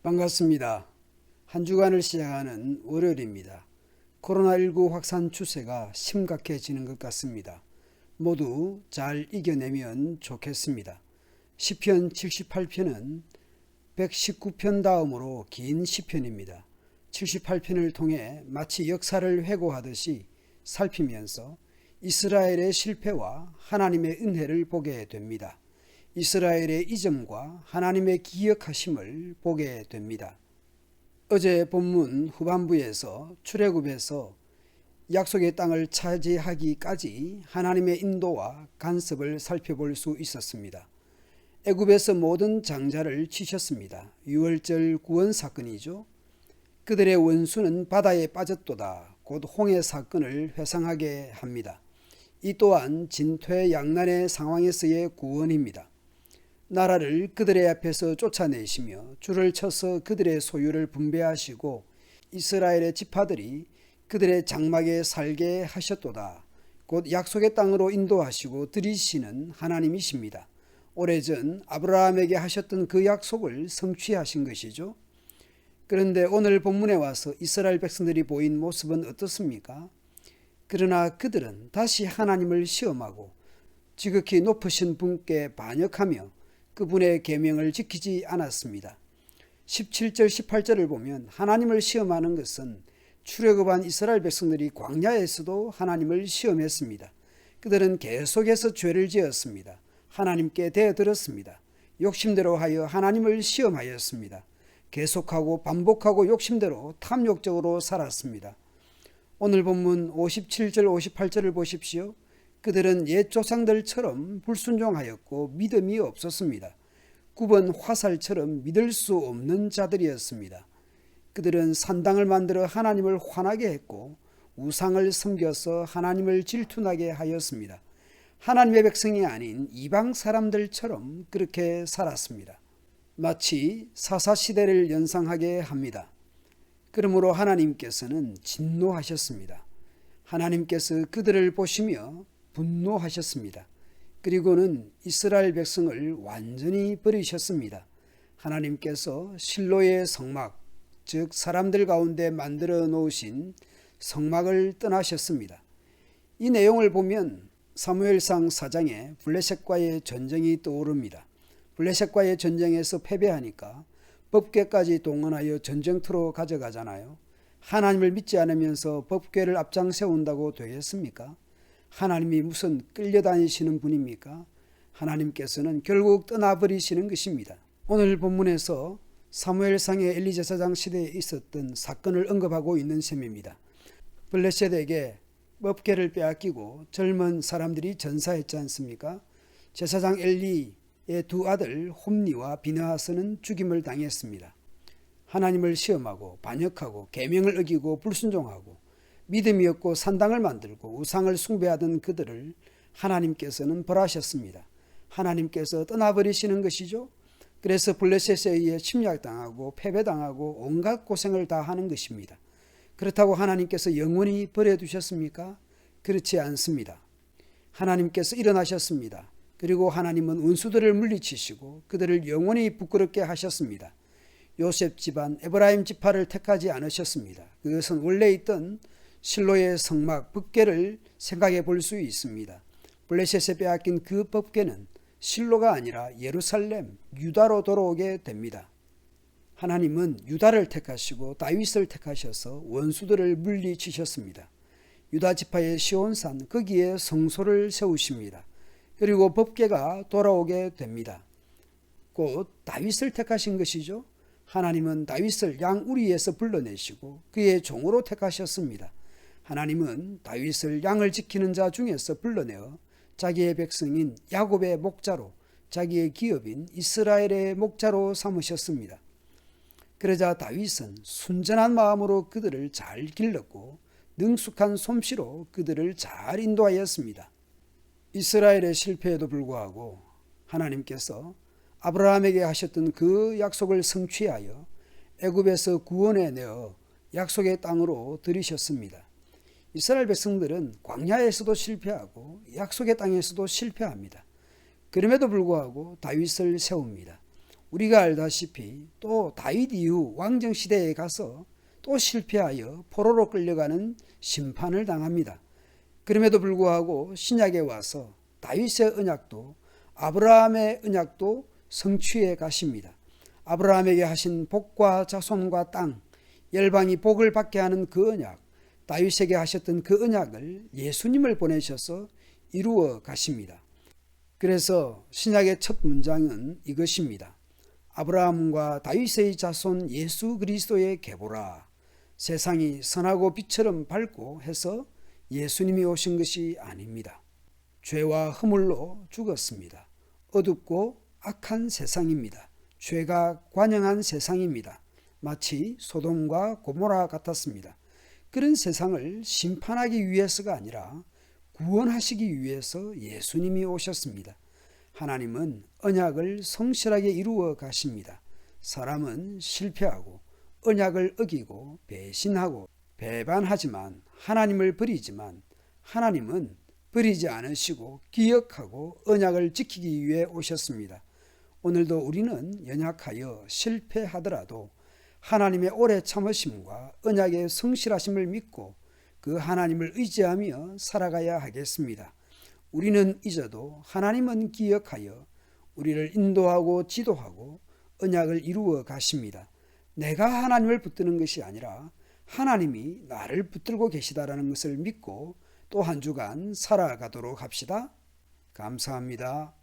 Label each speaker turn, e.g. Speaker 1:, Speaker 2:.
Speaker 1: 반갑습니다. 한 주간을 시작하는 월요일입니다. 코로나19 확산 추세가 심각해지는 것 같습니다. 모두 잘 이겨내면 좋겠습니다. 시편 78편은 119편 다음으로 긴 시편입니다. 78편을 통해 마치 역사를 회고하듯이 살피면서 이스라엘의 실패와 하나님의 은혜를 보게 됩니다. 이스라엘의 이점과 하나님의 기억하심을 보게 됩니다. 어제 본문 후반부에서 출애굽에서 약속의 땅을 차지하기까지 하나님의 인도와 간섭을 살펴볼 수 있었습니다. 애굽에서 모든 장자를 치셨습니다. 유월절 구원 사건이죠. 그들의 원수는 바다에 빠졌도다. 곧 홍해 사건을 회상하게 합니다. 이 또한 진퇴양난의 상황에서의 구원입니다. 나라를 그들의 앞에서 쫓아내시며 줄을 쳐서 그들의 소유를 분배하시고 이스라엘의 지파들이 그들의 장막에 살게 하셨도다. 곧 약속의 땅으로 인도하시고 들이시는 하나님이십니다. 오래전 아브라함에게 하셨던 그 약속을 성취하신 것이죠. 그런데 오늘 본문에 와서 이스라엘 백성들이 보인 모습은 어떻습니까? 그러나 그들은 다시 하나님을 시험하고 지극히 높으신 분께 반역하며 그분의 계명을 지키지 않았습니다. 17절 18절을 보면 하나님을 시험하는 것은 출애굽한 이스라엘 백성들이 광야에서도 하나님을 시험했습니다. 그들은 계속해서 죄를 지었습니다. 하나님께 대들었습니다. 욕심대로 하여 하나님을 시험하였습니다. 계속하고 반복하고 욕심대로 탐욕적으로 살았습니다. 오늘 본문 57절 58절을 보십시오. 그들은 옛 조상들처럼 불순종하였고 믿음이 없었습니다. 굽은 화살처럼 믿을 수 없는 자들이었습니다. 그들은 산당을 만들어 하나님을 화나게 했고 우상을 섬겨서 하나님을 질투나게 하였습니다. 하나님의 백성이 아닌 이방 사람들처럼 그렇게 살았습니다. 마치 사사시대를 연상하게 합니다. 그러므로 하나님께서는 진노하셨습니다. 하나님께서 그들을 보시며 분노하셨습니다. 그리고는 이스라엘 백성을 완전히 버리셨습니다. 하나님께서 실로의 성막, 즉 사람들 가운데 만들어 놓으신 성막을 떠나셨습니다. 이 내용을 보면 사무엘상 4장에 블레셋과의 전쟁이 떠오릅니다. 블레셋과의 전쟁에서 패배하니까 법궤까지 동원하여 전쟁터로 가져가잖아요. 하나님을 믿지 않으면서 법궤를 앞장 세운다고 되겠습니까? 하나님이 무슨 끌려다니시는 분입니까? 하나님께서는 결국 떠나버리시는 것입니다. 오늘 본문에서 사무엘상의 엘리 제사장 시대에 있었던 사건을 언급하고 있는 셈입니다. 블레셋에게 법궤를 빼앗기고 젊은 사람들이 전사했지 않습니까? 제사장 엘리의 두 아들 홈니와 비느하스는 죽임을 당했습니다. 하나님을 시험하고 반역하고 계명을 어기고 불순종하고 믿음이 없고 산당을 만들고 우상을 숭배하던 그들을 하나님께서는 벌하셨습니다. 하나님께서 떠나버리시는 것이죠. 그래서 블레셋에 의해 침략당하고 패배당하고 온갖 고생을 다 하는 것입니다. 그렇다고 하나님께서 영원히 버려두셨습니까? 그렇지 않습니다. 하나님께서 일어나셨습니다. 그리고 하나님은 원수들을 물리치시고 그들을 영원히 부끄럽게 하셨습니다. 요셉 집안 에브라임 지파를 택하지 않으셨습니다. 그것은 원래 있던 실로의 성막 법궤를 생각해 볼 수 있습니다. 블레셋에 빼앗긴 그 법궤는 실로가 아니라 예루살렘, 유다로 돌아오게 됩니다. 하나님은 유다를 택하시고 다윗을 택하셔서 원수들을 물리치셨습니다. 유다 지파의 시온산 거기에 성소를 세우십니다. 그리고 법궤가 돌아오게 됩니다. 곧 다윗을 택하신 것이죠. 하나님은 다윗을 양우리에서 불러내시고 그의 종으로 택하셨습니다. 하나님은 다윗을 양을 지키는 자 중에서 불러내어 자기의 백성인 야곱의 목자로, 자기의 기업인 이스라엘의 목자로 삼으셨습니다. 그러자 다윗은 순전한 마음으로 그들을 잘 길렀고 능숙한 솜씨로 그들을 잘 인도하였습니다. 이스라엘의 실패에도 불구하고 하나님께서 아브라함에게 하셨던 그 약속을 성취하여 애굽에서 구원해 내어 약속의 땅으로 들이셨습니다. 이스라엘 백성들은 광야에서도 실패하고 약속의 땅에서도 실패합니다. 그럼에도 불구하고 다윗을 세웁니다. 우리가 알다시피 또 다윗 이후 왕정 시대에 가서 또 실패하여 포로로 끌려가는 심판을 당합니다. 그럼에도 불구하고 신약에 와서 다윗의 언약도 아브라함의 언약도 성취해 가십니다. 아브라함에게 하신 복과 자손과 땅, 열방이 복을 받게 하는 그 언약, 다윗에게 하셨던 그 언약을 예수님을 보내셔서 이루어 가십니다. 그래서 신약의 첫 문장은 이것입니다. 아브라함과 다윗의 자손 예수 그리스도의 계보라. 세상이 선하고 빛처럼 밝고 해서 예수님이 오신 것이 아닙니다. 죄와 허물로 죽었습니다. 어둡고 악한 세상입니다. 죄가 관영한 세상입니다. 마치 소돔과 고모라 같았습니다. 그런 세상을 심판하기 위해서가 아니라 구원하시기 위해서 예수님이 오셨습니다. 하나님은 언약을 성실하게 이루어 가십니다. 사람은 실패하고 언약을 어기고 배신하고 배반하지만 하나님을 버리지만 하나님은 버리지 않으시고 기억하고 언약을 지키기 위해 오셨습니다. 오늘도 우리는 연약하여 실패하더라도 하나님의 오래 참으심과 언약의 성실하심을 믿고 그 하나님을 의지하며 살아가야 하겠습니다. 우리는 잊어도 하나님은 기억하여 우리를 인도하고 지도하고 언약을 이루어 가십니다. 내가 하나님을 붙드는 것이 아니라 하나님이 나를 붙들고 계시다라는 것을 믿고 또 한 주간 살아가도록 합시다. 감사합니다.